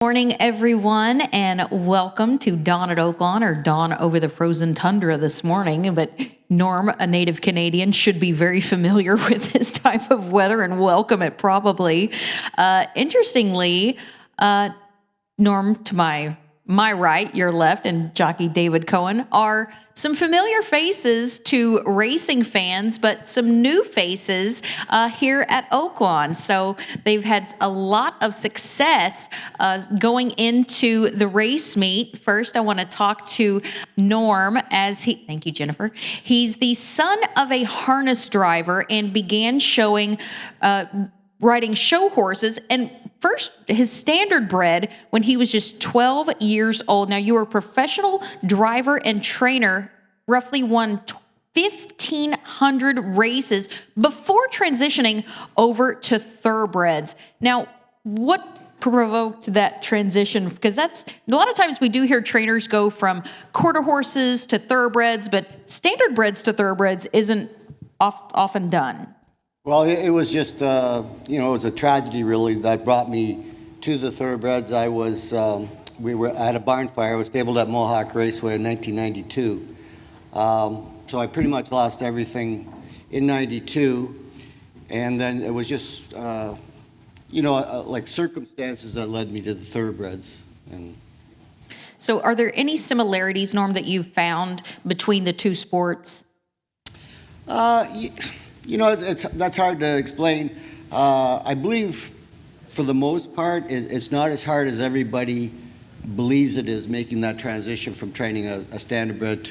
Morning, everyone, and welcome to Dawn at Oaklawn, or Dawn over the frozen tundra this morning. But Norm, a native Canadian, should be very familiar with this type of weather and welcome it probably. Interestingly, Norm, to my right, your left, and jockey David Cohen are some familiar faces to racing fans, but some new faces here at Oaklawn. So they've had a lot of success going into the race meet. First, I want to talk to Norm thank you, Jennifer. He's the son of a harness driver and began riding show horses, and first, his Standardbred when he was just 12 years old. Now, you were a professional driver and trainer, roughly won 1,500 races before transitioning over to thoroughbreds. Now, what provoked that transition? Because that's a lot of times we do hear trainers go from quarter horses to thoroughbreds, but Standardbreds to thoroughbreds isn't often done. Well, it was just, it was a tragedy really that brought me to the thoroughbreds. We were at a barn fire. I was stabled at Mohawk Raceway in 1992. So I pretty much lost everything in 92. And then it was just, like circumstances that led me to the thoroughbreds. So are there any similarities, Norm, that you've found between the two sports? That's hard to explain. I believe, for the most part, it's not as hard as everybody believes it is, making that transition from training a standardbred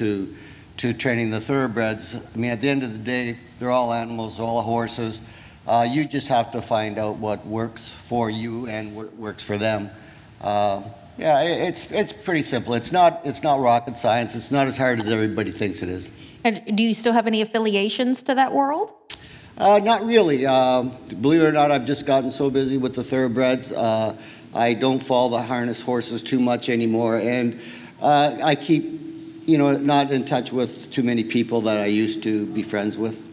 to training the thoroughbreds. I mean, at the end of the day, they're all animals, all horses. You just have to find out what works for you and what works for them. It's pretty simple. It's not rocket science. It's not as hard as everybody thinks it is. And do you still have any affiliations to that world? Not really. Believe it or not, I've just gotten so busy with the thoroughbreds. I don't follow the harness horses too much anymore, and I keep, not in touch with too many people that I used to be friends with.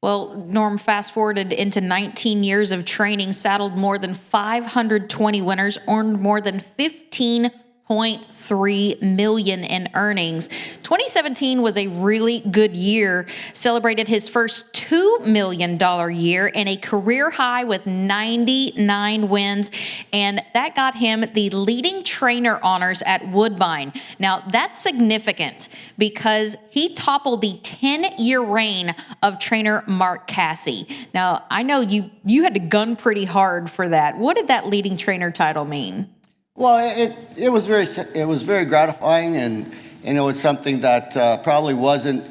Well, Norm, fast forwarded into 19 years of training, saddled more than 520 winners, earned more than $15.3 million in earnings. 2017 was a really good year, celebrated his first $2 million year and a career high with 99 wins, and that got him the leading trainer honors at Woodbine. Now, that's significant because he toppled the 10-year reign of trainer Mark Cassie. Now, I know you had to gun pretty hard for that. What did that leading trainer title mean? Well, it was very gratifying, and it was something that probably wasn't,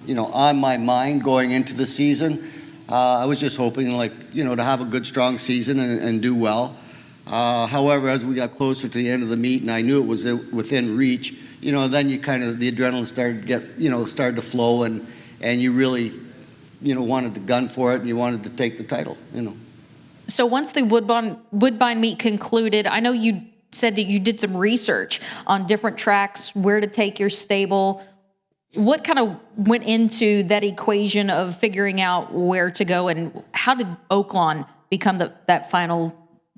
on my mind going into the season. I was just hoping, to have a good, strong season and do well. However, as we got closer to the end of the meet, and I knew it was within reach, then you the adrenaline started to flow, and you really, wanted to gun for it, and you wanted to take the title, So once the Woodbine meet concluded, I know you said that you did some research on different tracks, where to take your stable. What kind of went into that equation of figuring out where to go, and how did Oaklawn become that final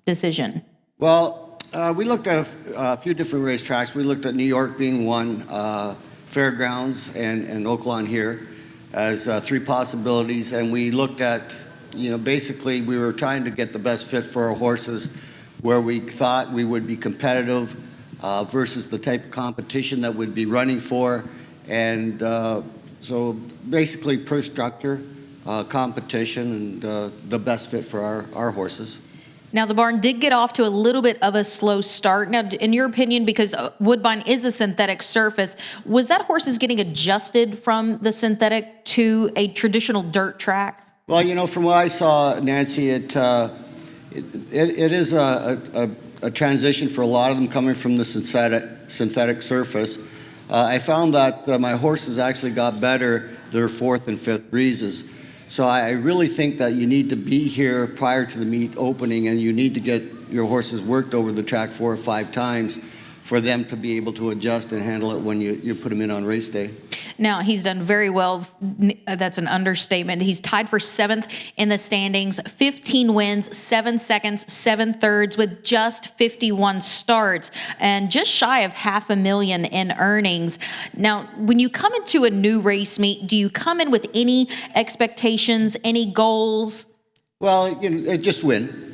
decision? Well, we looked at a few different racetracks. We looked at New York being one, Fairgrounds and Oaklawn here as three possibilities, and we looked at basically we were trying to get the best fit for our horses, where we thought we would be competitive versus the type of competition that we'd be running for. And so basically per structure, competition, and the best fit for our horses. Now, the barn did get off to a little bit of a slow start. Now, in your opinion, because Woodbine is a synthetic surface, was that horses getting adjusted from the synthetic to a traditional dirt track? Well, from what I saw, Nancy, it is a transition for a lot of them coming from the synthetic surface. I found that my horses actually got better their fourth and fifth breezes. So I really think that you need to be here prior to the meet opening, and you need to get your horses worked over the track 4 or 5 times for them to be able to adjust and handle it when you put them in on race day. Now, he's done very well. That's an understatement. He's tied for 7th in the standings, 15 wins, 7 seconds, 7 thirds with just 51 starts and just shy of $500,000 in earnings. Now, when you come into a new race meet, do you come in with any expectations, any goals? Well, just win.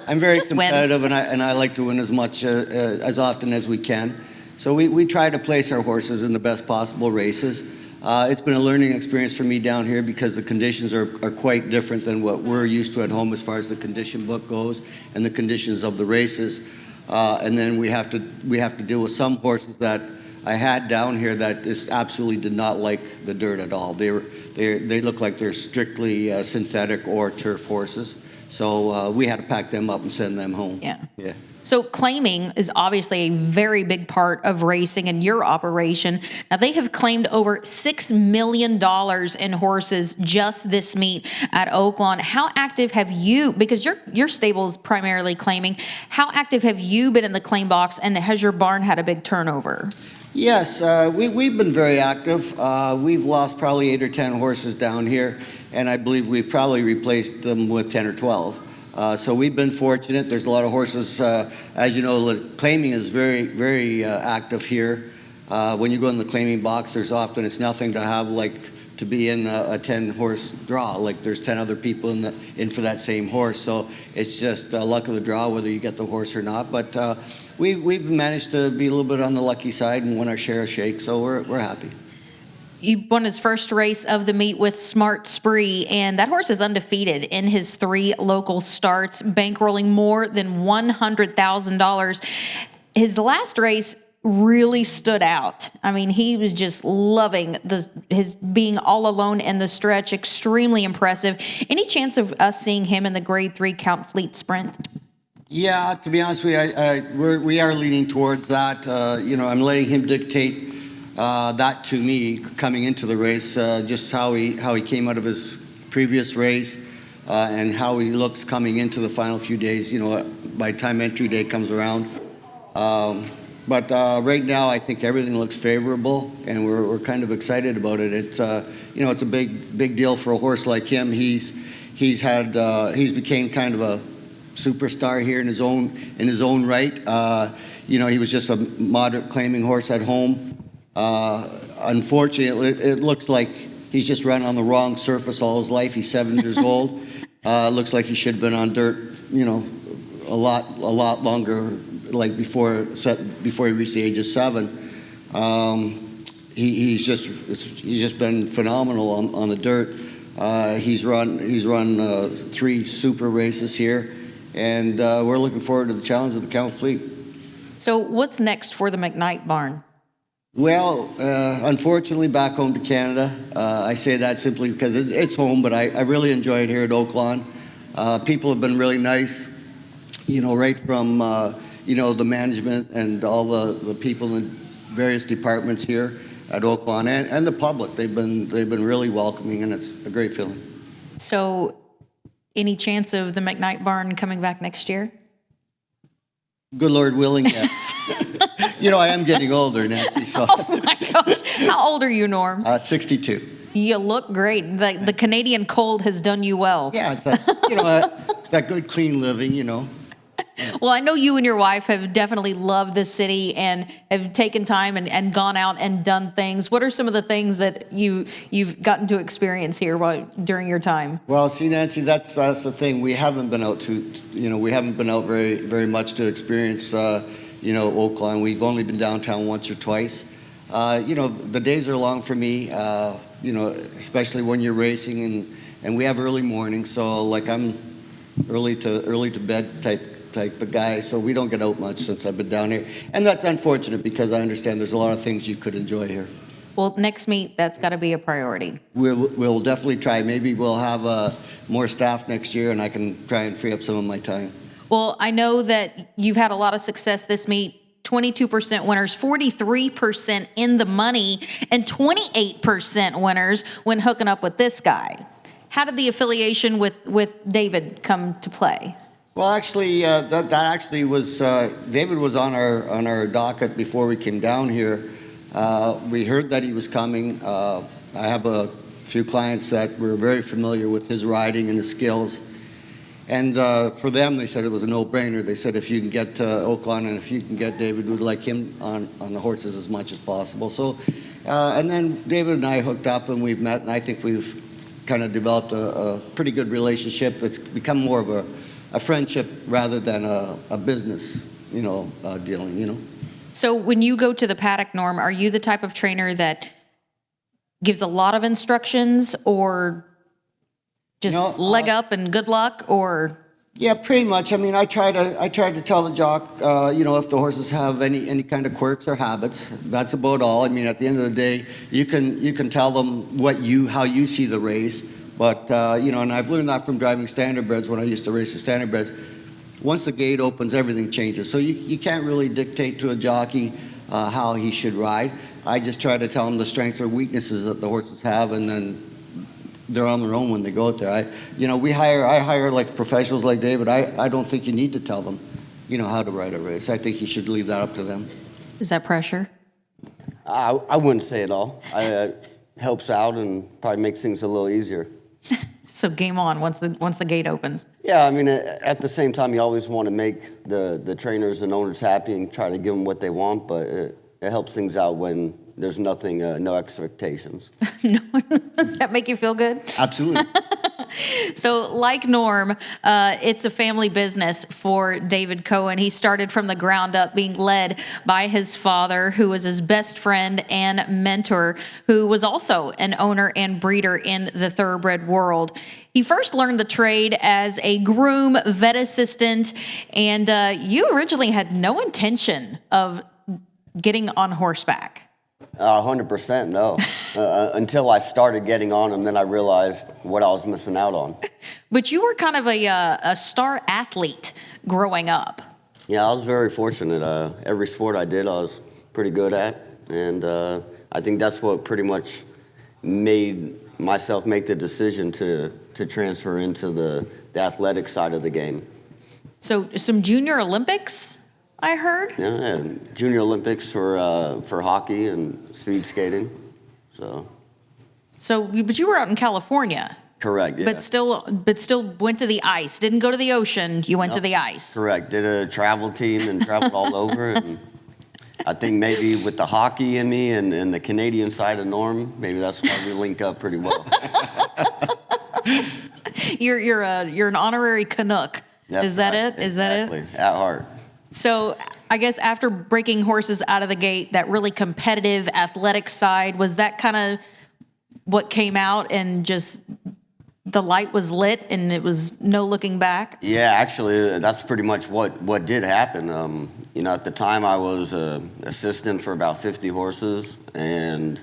I'm very competitive, and I like to win as much as often as we can. So we try to place our horses in the best possible races. It's been a learning experience for me down here because the conditions are quite different than what we're used to at home as far as the condition book goes and the conditions of the races. And then we have to deal with some horses that I had down here that just absolutely did not like the dirt at all. They look like they're strictly synthetic or turf horses. So we had to pack them up and send them home. Yeah. Yeah. So claiming is obviously a very big part of racing and your operation. Now, they have claimed over $6 million in horses just this meet at Oaklawn. How active have you, because your stable's primarily claiming, how active have you been in the claim box, and has your barn had a big turnover? Yes, we've been very active. We've lost probably 8 or 10 horses down here, and I believe we've probably replaced them with 10 or 12. So we've been fortunate. There's a lot of horses. As you know, the claiming is very, very active here. When you go in the claiming box, it's nothing to have to be in a 10-horse draw. Like there's 10 other people in for that same horse. So it's just luck of the draw whether you get the horse or not. But we've managed to be a little bit on the lucky side and win our share of shakes. So we're happy. You won his first race of the meet with Smart Spree, and that horse is undefeated in his 3 local starts, bankrolling more than $100,000. His last race really stood out. I mean, he was just loving his being all alone in the stretch. Extremely impressive. Any chance of us seeing him in the Grade 3 Count Fleet Sprint? Yeah, to be honest with you, we are leaning towards that. I'm letting him dictate that to me coming into the race, just how he came out of his previous race and how he looks coming into the final few days, by the time entry day comes around. But right now I think everything looks favorable, and we're kind of excited about it. It's it's a big deal for a horse like him. He's became kind of a superstar here in his own right. He was just a moderate claiming horse at home. Unfortunately, it looks like he's just run on the wrong surface all his life. He's 7 years old. Looks like he should have been on dirt, a lot longer, like before he reached the age of 7. He's just been phenomenal on the dirt. He's run 3 super races here, and we're looking forward to the challenge of the Count Fleet. So what's next for the McKnight barn? Well, unfortunately, back home to Canada. I say that simply because it's home, but I really enjoy it here at Oaklawn. People have been really nice, right from, the management and all the people in various departments here at Oaklawn and the public. They've been really welcoming, and it's a great feeling. So any chance of the McKnight barn coming back next year? Good Lord willing, yes. I am getting older, Nancy. So. Oh my gosh. How old are you, Norm? 62. You look great. The Canadian cold has done you well. Yeah, it's that good clean living, Well, I know you and your wife have definitely loved this city and have taken time and gone out and done things. What are some of the things that you've gotten to experience here during your time? Well, see, Nancy, that's the thing. We haven't been out very, very much to experience, Oaklawn. We've only been downtown once or twice. The days are long for me, especially when you're racing and we have early mornings. So I'm early to bed type of guy, so we don't get out much since I've been down here. And that's unfortunate because I understand there's a lot of things you could enjoy here. Well, next meet, that's got to be a priority. We'll definitely try. Maybe we'll have more staff next year, and I can try and free up some of my time. Well, I know that you've had a lot of success this meet. 22% winners, 43% in the money, and 28% winners when hooking up with this guy. How did the affiliation with David come to play? Well, actually, that actually was David was on our docket before we came down here. We heard that he was coming. I have a few clients that were very familiar with his riding and his skills. And for them, they said it was a no-brainer. They said if you can get Oaklawn and if you can get David, we'd like him on the horses as much as possible. So, and then David and I hooked up and we've met, and I think we've kind of developed a pretty good relationship. It's become more of a friendship rather than a business, dealing. So when you go to the paddock, Norm, are you the type of trainer that gives a lot of instructions, or just leg up and good luck, or? Yeah, pretty much. I mean, I try to tell the jock, if the horses have any kind of quirks or habits. That's about all. I mean, at the end of the day, you can tell them how you see the race. But and I've learned that from driving Standardbreds when I used to race the Standardbreds. Once the gate opens, everything changes. So you can't really dictate to a jockey how he should ride. I just try to tell him the strengths or weaknesses that the horses have, and then they're on their own when they go out there. I hire like professionals like David. I don't think you need to tell them, how to ride a race. I think you should leave that up to them. Is that pressure? I wouldn't say it all. It helps out and probably makes things a little easier. So game on once the gate opens. Yeah, I mean, at the same time, you always want to make the trainers and owners happy and try to give them what they want, but it helps things out when there's nothing, no expectations. Does that make you feel good? Absolutely. So like Norm, it's a family business for David Cohen. He started from the ground up, being led by his father, who was his best friend and mentor, who was also an owner and breeder in the thoroughbred world. He first learned the trade as a groom, vet assistant, and you originally had no intention of getting on horseback. 100% no. Until I started getting on them, then I realized what I was missing out on. But you were kind of a star athlete growing up. Yeah, I was very fortunate. Every sport I did, I was pretty good at. And I think that's what pretty much made myself make the decision to transfer into the athletic side of the game. So some Junior Olympics, I heard? Yeah, Junior Olympics for hockey and speed skating. But you were out in California. Correct, yeah. But still went to the ice. Didn't go to the ocean. You went to the ice. Correct. Did a travel team and traveled all over. And I think maybe with the hockey in me and the Canadian side of Norm, maybe that's why we link up pretty well. You're an honorary Canuck. That's Is that right. it? Is that it? At heart. So I guess after breaking horses out of the gate, that really competitive athletic side, was that kind of what came out and just the light was lit and it was no looking back? Yeah, actually, that's pretty much what did happen. At the time I was an assistant for about 50 horses and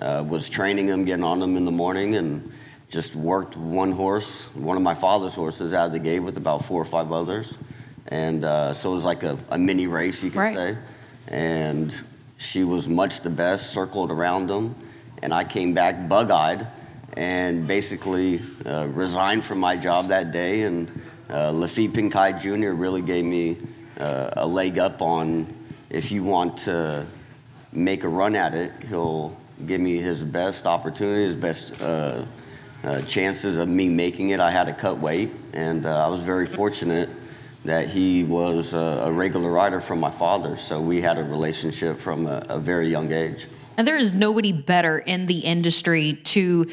was training them, getting on them in the morning, and just worked one of my father's horses out of the gate with about 4 or 5 others. And so it was like a mini race, you could say. And she was much the best, circled around them. And I came back bug-eyed and basically resigned from my job that day. And Lafitte McKight Jr. really gave me a leg up on, if you want to make a run at it, he'll give me his best opportunity, his best chances of me making it. I had to cut weight, and I was very fortunate that he was a regular rider from my father, so we had a relationship from a very young age. And there is nobody better in the industry to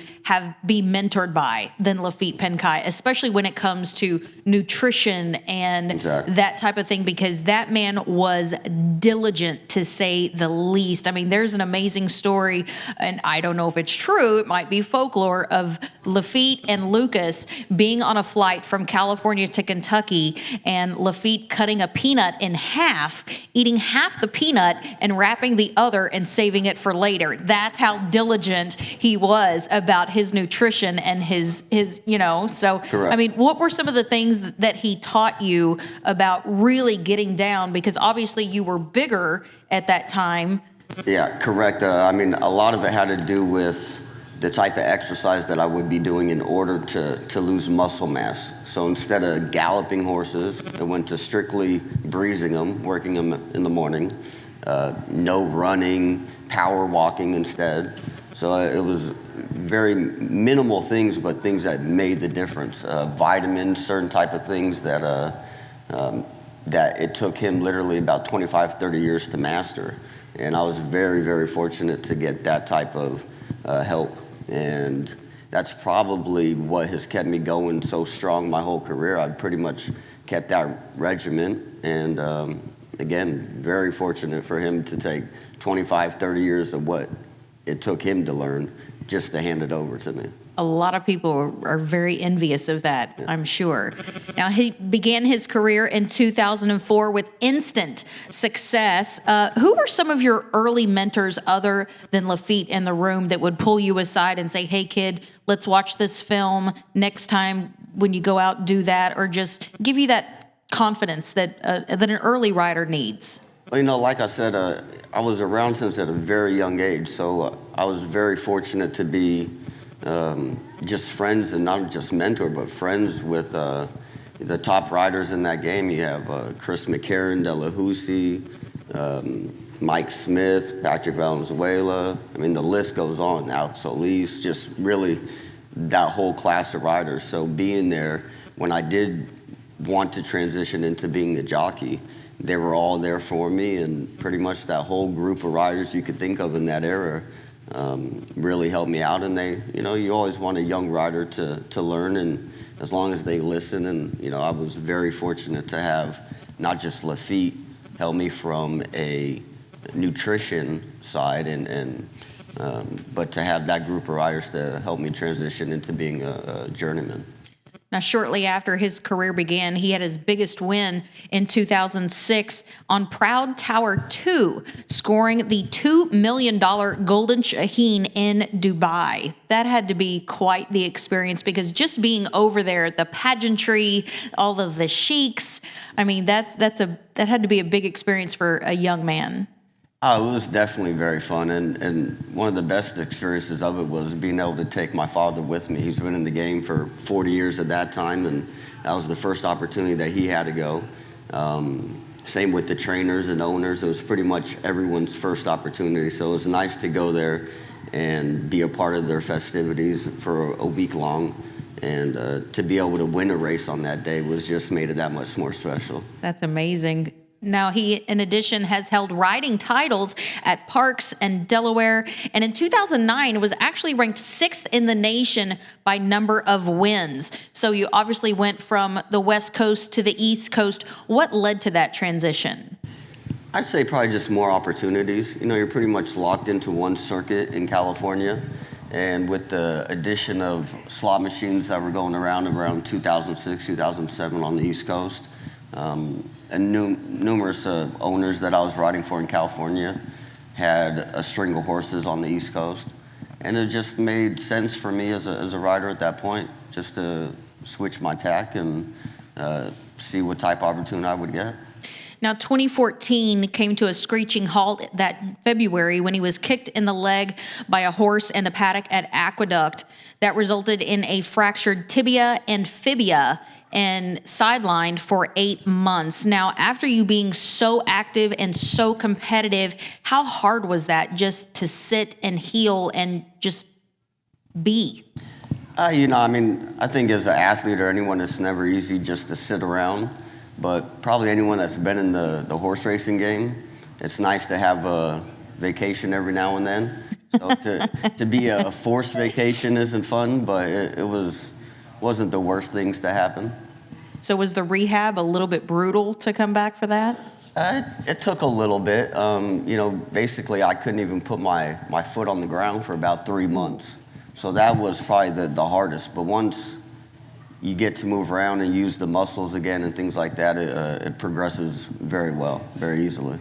be mentored by than Lafitte McKight, especially when it comes to nutrition and that type of thing, because that man was diligent, to say the least. I mean, there's an amazing story, and I don't know if it's true, it might be folklore, of Lafitte and Lucas being on a flight from California to Kentucky, and Lafitte cutting a peanut in half, eating half the peanut and wrapping the other and saving it for later. That's how diligent he was about his nutrition and his so Correct. I mean, what were some of the things that he taught you about really getting down, because obviously you were bigger at that time? Yeah, correct. I mean, a lot of it had to do with the type of exercise that I would be doing in order to lose muscle mass. So instead of galloping horses, I went to strictly breezing them, working them in the morning, no running, power walking instead. So it was very minimal things, but things that made the difference. Vitamins, certain type of things that it took him literally about 25, 30 years to master. And I was very, very fortunate to get that type of help. And that's probably what has kept me going so strong my whole career. I've pretty much kept that regimen. And again, very fortunate for him to take 25, 30 years of what it took him to learn just to hand it over to me. A lot of people are very envious of that, I'm sure. Now, he began his career in 2004 with instant success. Who were some of your early mentors other than Lafitte in the room that would pull you aside and say, hey, kid, let's watch this film. Next time when you go out, do that, or just give you that confidence that an early rider needs? Well, like I said, I was around since at a very young age, so I was very fortunate to be just friends, and not just mentor, but friends with the top riders in that game. You have Chris McCarron, Delahousie, Mike Smith, Patrick Valenzuela. I mean, the list goes on. Alex Solis, just really that whole class of riders. So being there, when I did want to transition into being a jockey, they were all there for me, and pretty much that whole group of riders you could think of in that era really helped me out. And they, you always want a young rider to learn, and as long as they listen. And I was very fortunate to have not just Lafitte help me from a nutrition side, but to have that group of riders to help me transition into being a journeyman. Now, shortly after his career began, he had his biggest win in 2006 on Proud Tower 2, scoring the $2 million Golden Shaheen in Dubai. That had to be quite the experience, because just being over there, the pageantry, all of the sheiks, I mean, that had to be a big experience for a young man. Oh, it was definitely very fun, and one of the best experiences of it was being able to take my father with me. He's been in the game for 40 years at that time, and that was the first opportunity that he had to go. Same with the trainers and owners. It was pretty much everyone's first opportunity, so it was nice to go there and be a part of their festivities for a week long. And to be able to win a race on that day was just made it that much more special. That's amazing. Now, he, in addition, has held riding titles at Parks and Delaware, and in 2009 was actually ranked 6th in the nation by number of wins. So you obviously went from the West Coast to the East Coast. What led to that transition? I'd say probably just more opportunities. You're pretty much locked into one circuit in California, and with the addition of slot machines that were going around 2006, 2007 on the East Coast, and numerous owners that I was riding for in California had a string of horses on the East Coast. And it just made sense for me as a rider at that point, just to switch my tack and see what type of opportunity I would get. Now, 2014 came to a screeching halt that February when he was kicked in the leg by a horse in the paddock at Aqueduct. That resulted in a fractured tibia and fibia and sidelined for 8 months. Now, after you being so active and so competitive, how hard was that just to sit and heal and just be? I think as an athlete or anyone, it's never easy just to sit around. But probably anyone that's been in the horse racing game, it's nice to have a vacation every now and then. So to be a forced vacation isn't fun, but it wasn't the worst things to happen. So was the rehab a little bit brutal to come back for that? It took a little bit. Basically I couldn't even put my foot on the ground for about 3 months. So that was probably the hardest. But once you get to move around and use the muscles again and things like that, it progresses very well, very easily.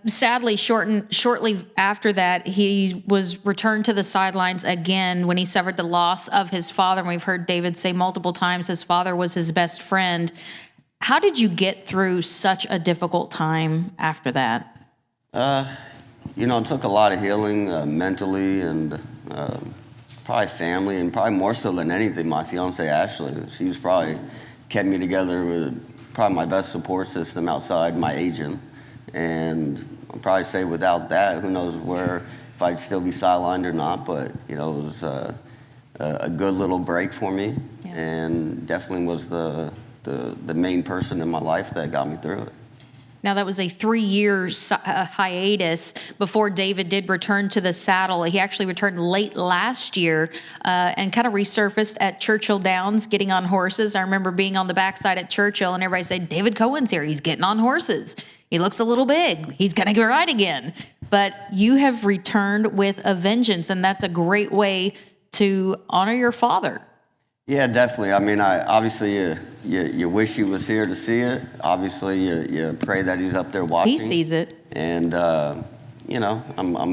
Sadly, shortly after that, he was returned to the sidelines again when he suffered the loss of his father. And we've heard David say multiple times his father was his best friend. How did you get through such a difficult time after that? It took a lot of healing mentally and probably family, and probably more so than anything, my fiance Ashley. She's probably kept me together with probably my best support system outside my agent. And I'll probably say without that, who knows if I'd still be sidelined or not. But it was a good little break for me, and definitely was the main person in my life that got me through it. Now, that was a 3-year hiatus before David did return to the saddle. He actually returned late last year and kind of resurfaced at Churchill Downs, getting on horses. I remember being on the backside at Churchill, and everybody said, David Cohen's here. He's getting on horses. He looks a little big. He's going to ride again. But you have returned with a vengeance, and that's a great way to honor your father. Yeah, definitely. I mean, obviously you wish he was here to see it. Obviously, you pray that he's up there watching. He sees it. And, I'm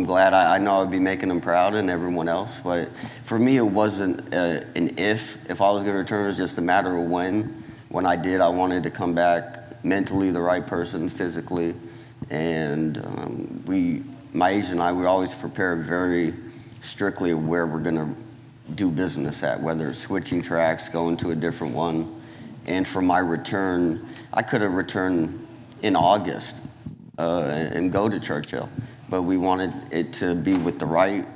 glad. I know I'd be making him proud and everyone else. But for me, it wasn't an if I was going to return. It was just a matter of when. When I did, I wanted to come back mentally the right person, physically. And my agent and I, we always prepare very strictly where we're going to do business at, whether it's switching tracks, going to a different one. And for my return, I could have returned in August and go to Churchill, but we wanted it to be with the right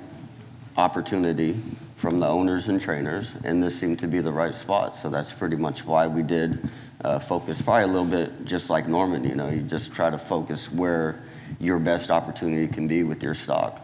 opportunity from the owners and trainers, and this seemed to be the right spot. So that's pretty much why we did focus, probably a little bit just like Norman, you just try to focus where your best opportunity can be with your stock.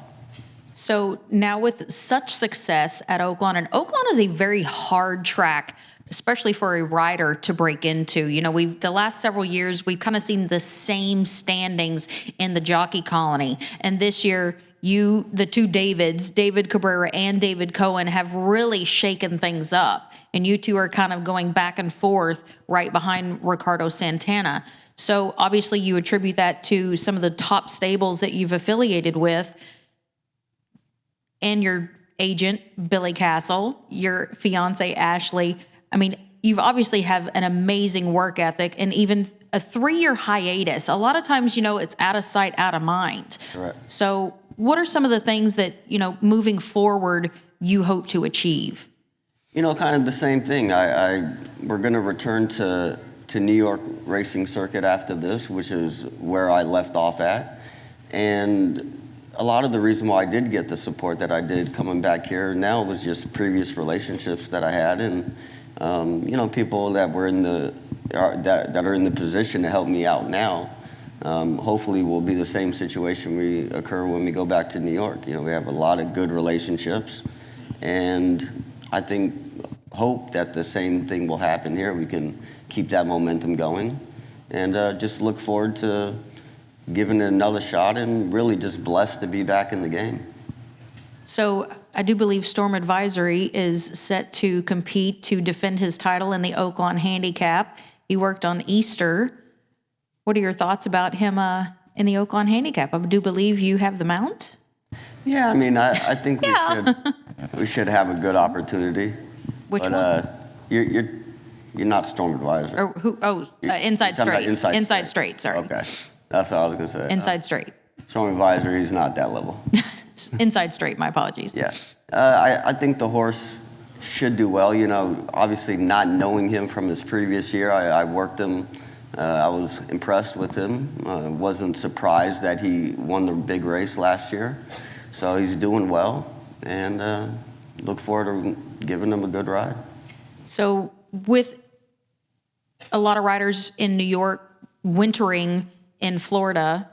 So now with such success at Oaklawn, and Oaklawn is a very hard track, especially for a rider to break into. The last several years, we've kind of seen the same standings in the jockey colony. And this year, the two Davids, David Cabrera and David Cohen, have really shaken things up. And you two are kind of going back and forth right behind Ricardo Santana. So obviously you attribute that to some of the top stables that you've affiliated with, and your agent, Billy Castle, your fiance, Ashley. I mean, you obviously have an amazing work ethic, and even a 3-year hiatus. A lot of times, it's out of sight, out of mind. Correct. So what are some of the things that, moving forward, you hope to achieve? Kind of the same thing. We're going to return to New York racing circuit after this, which is where I left off at. And a lot of the reason why I did get the support that I did coming back here now was just previous relationships that I had, and people that were that are in the position to help me out now. Hopefully, will be the same situation occur when we go back to New York. We have a lot of good relationships, and I hope that the same thing will happen here. We can keep that momentum going, and just look forward to giving it another shot, and really just blessed to be back in the game. So I do believe Storm Advisory is set to compete to defend his title in the Oaklawn Handicap. He worked on Easter. What are your thoughts about him in the Oaklawn Handicap? I do believe you have the mount. Yeah, I mean, I think we should have a good opportunity. Which one? You're not Storm Advisory. Or who? Oh, Inside Straight. Inside Straight. Sorry. Okay. That's what I was going to say. Inside Straight. Storm Advisory is not that level. Inside Straight, my apologies. Yeah. I think the horse should do well. Obviously not knowing him from his previous year, I worked him. I was impressed with him. Wasn't surprised that he won the big race last year. So he's doing well, and look forward to giving him a good ride. So with a lot of riders in New York wintering in Florida,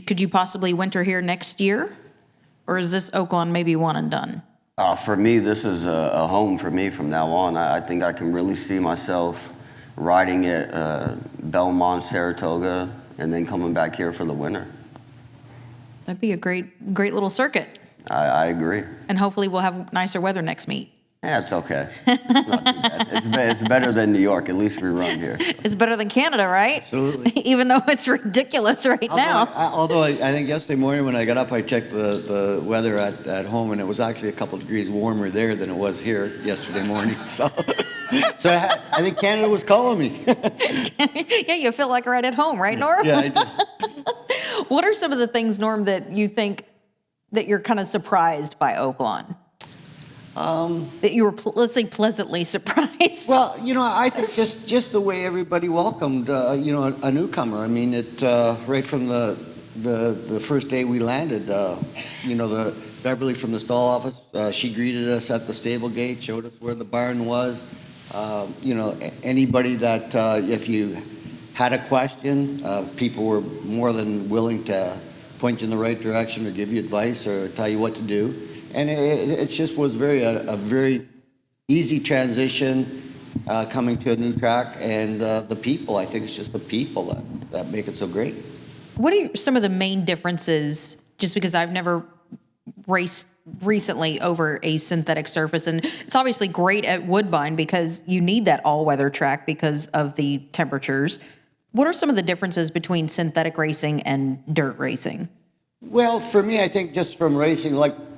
could you possibly winter here next year? Or is this Oaklawn maybe one and done? For me, this is a home for me from now on. I think I can really see myself riding at Belmont, Saratoga, and then coming back here for the winter. That'd be a great little circuit. I agree. And hopefully we'll have nicer weather next meet. Yeah, it's okay. It's not too bad. It's better than New York. At least we run here. It's better than Canada, right? Absolutely. Even though it's ridiculous right now. Although I think yesterday morning when I got up, I checked the weather at home, and it was actually a couple degrees warmer there than it was here yesterday morning. So I think Canada was calling me. Yeah, you feel like right at home, right, Norm? Yeah, I did. What are some of the things, Norm, that you think that you're kind of surprised by Oaklawn? that you were, let's say, pleasantly surprised? Well, I think just the way everybody welcomed, a newcomer. I mean, it right from the first day we landed, the Beverly from the stall office, she greeted us at the stable gate, showed us where the barn was. Anybody that if you had a question, people were more than willing to point you in the right direction or give you advice or tell you what to do. And it just was a very easy transition coming to a new track. And the people, I think it's just the people that make it so great. What are some of the main differences, just because I've never raced recently over a synthetic surface, and it's obviously great at Woodbine because you need that all-weather track because of the temperatures. What are some of the differences between synthetic racing and dirt racing? Well, for me, I think just from racing,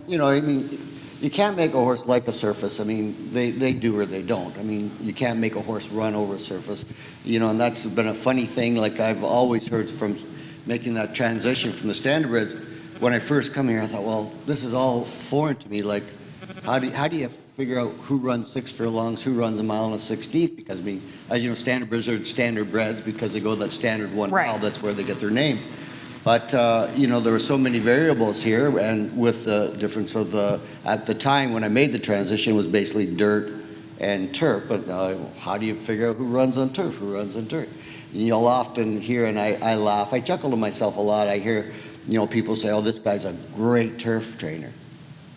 you can't make a horse like a surface. I mean, they do or they don't. I mean, you can't make a horse run over a surface, and that's been a funny thing. Like I've always heard from making that transition from the Standardbreds. When I first come here, I thought, well, this is all foreign to me. Like, how do you figure out who runs 6 furlongs, who runs a mile and a 16th? Because, as you know, Standardbreds are Standardbreds because they go that standard 1 right. mile. That's where they get their name. But, there were so many variables here, and with the difference of at the time when I made the transition, it was basically dirt and turf. But how do you figure out who runs on turf, who runs on dirt? And you'll often hear, and I laugh, I chuckle to myself a lot, I hear, people say, oh, this guy's a great turf trainer.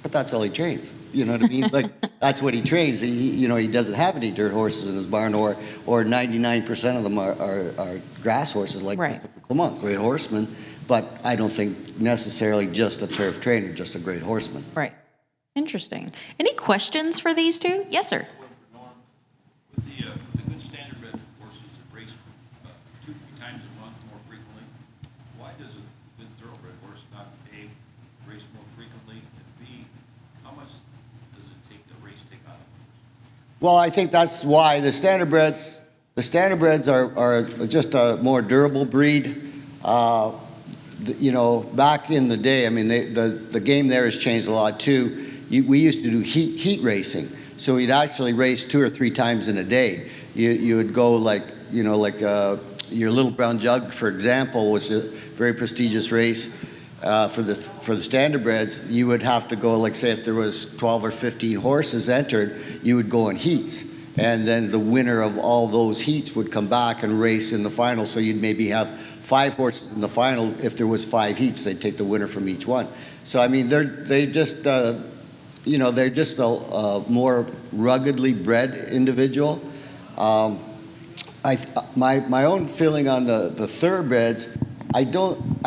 But that's all he trains. You know what I mean? Like, that's what he trains. He doesn't have any dirt horses in his barn, or 99% of them are grass horses like right. Christopher Clement, great horseman. But I don't think necessarily just a turf trainer, just a great horseman. Right. Interesting. Any questions for these two? Yes, sir. With the good standardbred horses that race 2-3 times a month more frequently, why does a good thoroughbred horse not A, race more frequently, and B, how much does it take the race take out of it? Well, I think that's why the Standardbreds are just a more durable breed. Back in the day, the game there has changed a lot too. We used to do heat racing, so we'd actually race 2 or 3 times in a day. You would go your Little Brown Jug, for example, was a very prestigious race for the Standardbreds. You would have to go, say if there was 12 or 15 horses entered, you would go in heats. And then the winner of all those heats would come back and race in the final. So you'd maybe have 5 horses in the final. If there was 5 heats, they'd take the winner from each one. So they're just a more ruggedly bred individual. My own feeling on the thoroughbreds, I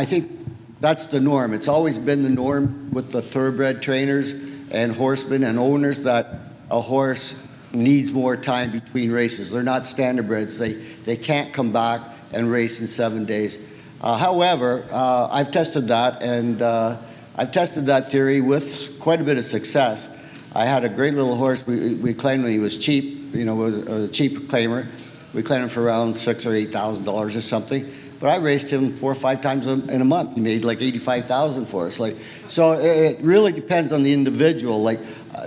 think that's the norm. It's always been the norm with the thoroughbred trainers and horsemen and owners that a horse needs more time between races. They're not standardbreds. They can't come back and race in 7 days. However, I've tested that, and I've tested that theory with quite a bit of success. I had a great little horse. We claimed when he was cheap, was a cheap claimer. We claimed him for around $6,000 or $8,000 or something. But I raced him 4 or 5 times in a month. He made like $85,000 for us. So it really depends on the individual.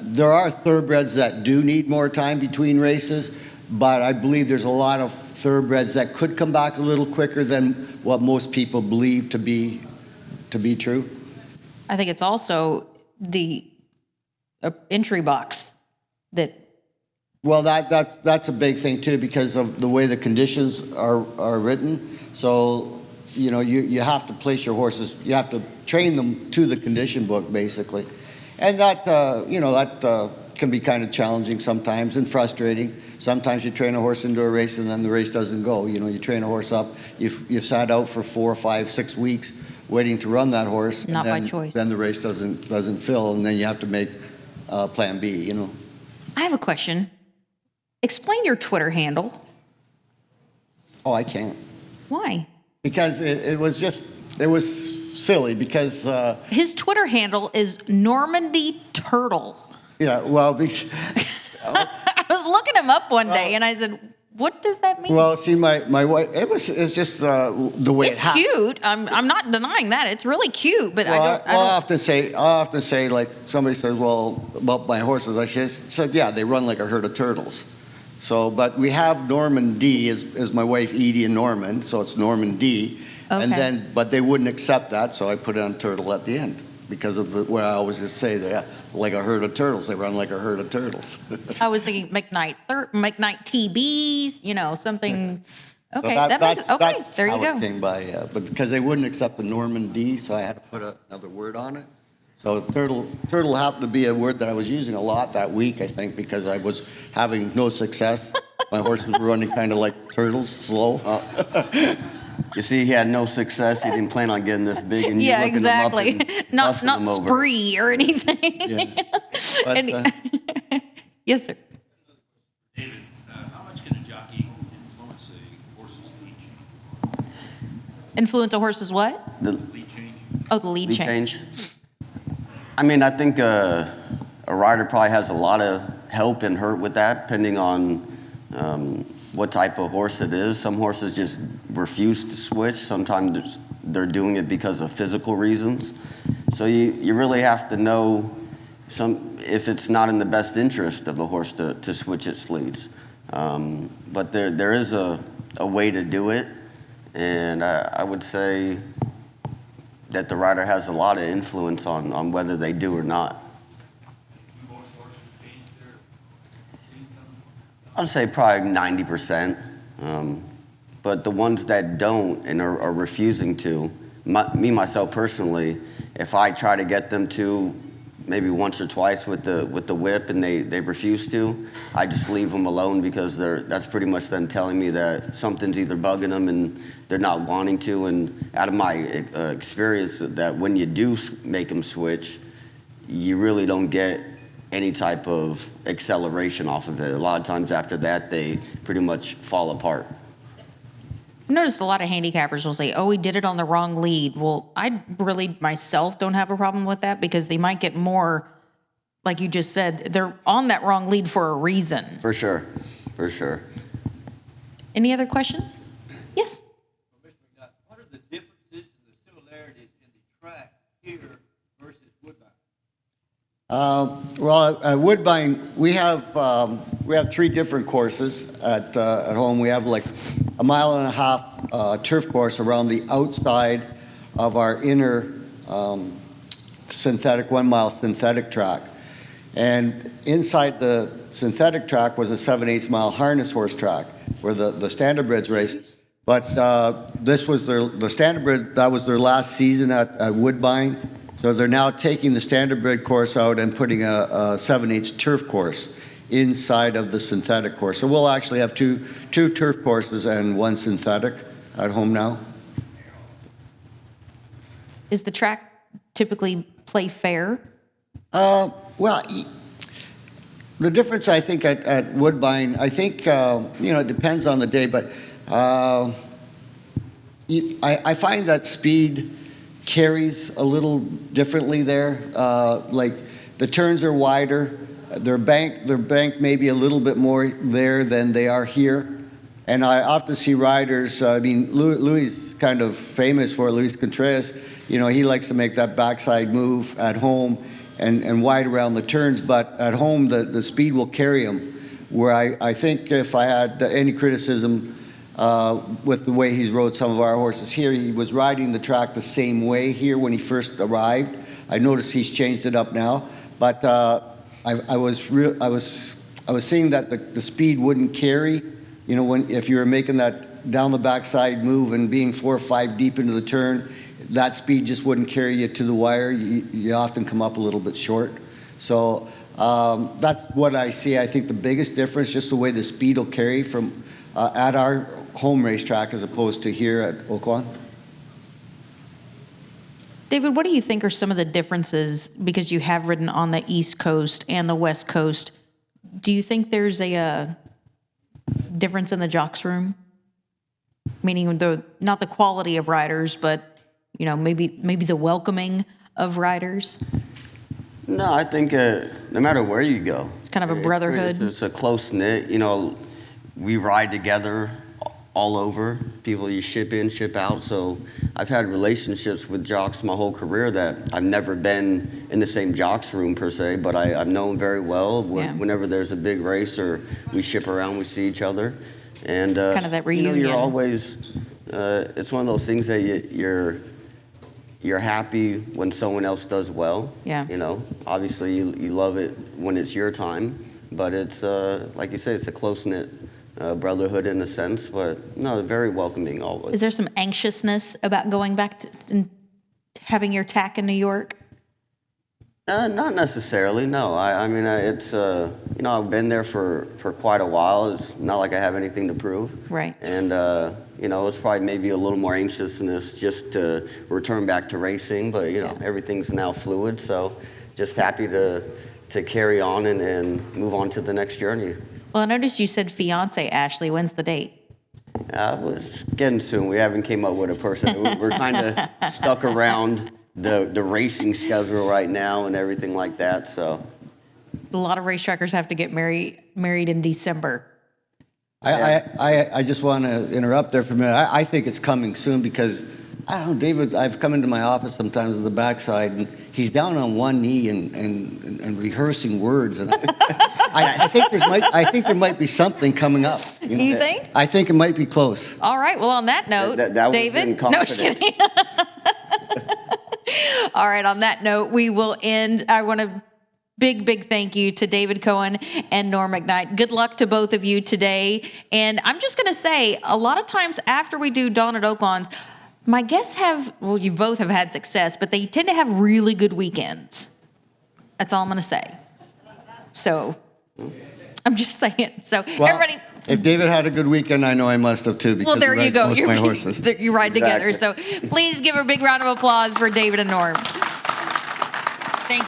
There are thoroughbreds that do need more time between races, but I believe there's a lot of thoroughbreds that could come back a little quicker than what most people believe to be true. I think it's also the entry box that. Well, that's a big thing too, because of the way the conditions are written. So, you have to place your horses. You have to train them to the condition book, basically, and that can be kind of challenging sometimes and frustrating. Sometimes you train a horse into a race and then the race doesn't go. You train a horse up. You've sat out for 4, 5, 6 weeks waiting to run that horse. Not by choice. Then the race doesn't fill, and then you have to make plan B. I have a question. Explain your Twitter handle. Oh, I can't. Why? Because it was silly because his Twitter handle is Normandy Turtle. Yeah, well, I was looking him up one day and I said, What does that mean? Well, see, my wife, it's just the way it It's happened. cute. I'm not denying that. It's really cute, but I don't. I often say, like, somebody says, well, about my horses, I said, yeah, they run like a herd of turtles. So, but we have Norman D, is my wife Edie and Norman, so it's Norman D. And Okay. then, but they wouldn't accept that, so I put it on turtle at the end because of what I always just say, they're like a herd of turtles. They run like a herd of turtles. I was thinking McKnight TBs, something. Okay, So that's there you how go. it came by, but because they wouldn't accept the Norman D, so I had to put another word on it. So turtle happened to be a word that I was using a lot that week, I think, because I was having no success. My horses were running kind of like turtles, slow. You see, he had no success. He didn't plan on getting this big, and you Yeah, looking him up exactly. and Not busting him over. spree or anything. Yeah. But, And- yes, sir. David, how much can a jockey influence a horse's lead change? Influence a horse's what? The Lead change? Oh, the lead lead change. change. I mean, I think a rider probably has a lot of help and hurt with that, depending on what type of horse it is. Some horses just refuse to switch. Sometimes they're doing it because of physical reasons. So you really have to know if it's not in the best interest of a horse to switch its leads. But there is a way to do it, and I would say that the rider has a lot of influence on whether they do or not. Do most horses change their lead time? I'd say probably 90%. But the ones that don't and are refusing to, myself personally, if I try to get them to maybe once or twice with the whip and they refuse to, I just leave them alone because that's pretty much them telling me that something's either bugging them and they're not wanting to. And out of my experience, that when you do make them switch, you really don't get any type of acceleration off of it. A lot of times after that, they pretty much fall apart. I've noticed a lot of handicappers will say, oh, we did it on the wrong lead. Well, I really myself don't have a problem with that because they might get more, like you just said, they're on that wrong lead for a reason. For sure, for sure. Any other questions? Yes. Mr. McKnight, what are the differences and the similarities in the track here versus Woodbine? Well, at Woodbine, we have 3 different courses at home. We have like a 1.5 mile turf course around the outside of our inner synthetic 1 mile synthetic track, and inside the synthetic track was a 7/8 mile harness horse track where the Standardbreds raced. But this was the Standardbred. That was their last season at Woodbine. So they're now taking the Standardbred course out and putting a 7/8 turf course inside of the synthetic course. So we'll actually have two turf courses and 1 synthetic at home now. Is the track typically play fair? Well, the difference I think at Woodbine, I think it depends on the day, but I find that speed carries a little differently there. Like the turns are wider. Their bank may be a little bit more there than they are here. And I often see riders, Louis is kind of famous for it, Luis Contreras. He likes to make that backside move at home and wide around the turns, but at home the speed will carry him. Where I think if I had any criticism with the way he's rode some of our horses here, he was riding the track the same way here when he first arrived. I noticed he's changed it up now, but I was seeing that the speed wouldn't carry. If you were making that down the backside move and being 4 or 5 deep into the turn, that speed just wouldn't carry you to the wire. You often come up a little bit short. So that's what I see. I think the biggest difference, just the way the speed will carry from at our home racetrack as opposed to here at Oaklawn. David, what do you think are some of the differences, because you have ridden on the East Coast and the West Coast? Do you think there's a difference in the jocks room? Meaning not the quality of riders, but maybe the welcoming of riders? No, I think no matter where you go, It's kind of a brotherhood. It's a close knit. we ride together all over. People you ship in, ship out. So I've had relationships with jocks my whole career that I've never been in the same jocks room per se, but I've known very well. Yeah. Whenever there's a big race or we ship around, we see each other. And Kind of that reunion. you're always, it's one of those things that you're happy when someone else does well. Yeah. Obviously you love it when it's your time, but it's, like you say, it's a close-knit brotherhood in a sense, but no, very welcoming always. Is there some anxiousness about going back to and having your tack in New York? Not necessarily, no. I mean, it's, I've been there for quite a while. It's not like I have anything to prove. Right. And, it's probably maybe a little more anxiousness just to return back to racing, but, everything's now fluid, so just happy to carry on and move on to the next journey. Well, I noticed you said fiance, Ashley. When's the date? It's getting soon. We haven't came up with a person. We're kind of stuck around the racing schedule right now and everything like that. So A lot of racetrackers have to get married in December. I just want to interrupt there for a minute. I think it's coming soon because, I don't know, David, I've come into my office sometimes on the backside, and he's down on one knee and rehearsing words. And I think there might be something coming up. You think? I think it might be close. All right. Well, on that note, that was David. in confidence. No, just kidding. All right. On that note, we will end. I want to big thank you to David Cohen and Norm McKnight. Good luck to both of you today. And I'm just going to say, a lot of times after we do Dawn at Oaklawn's, my guests you both have had success, but they tend to have really good weekends. That's all I'm going to say. So I'm just saying. So Well, everybody. If David had a good weekend, I know I must have too. Because Well, there he you rides go. most of my horses. You ride together. Exactly. So please give a big round of applause for David and Norm.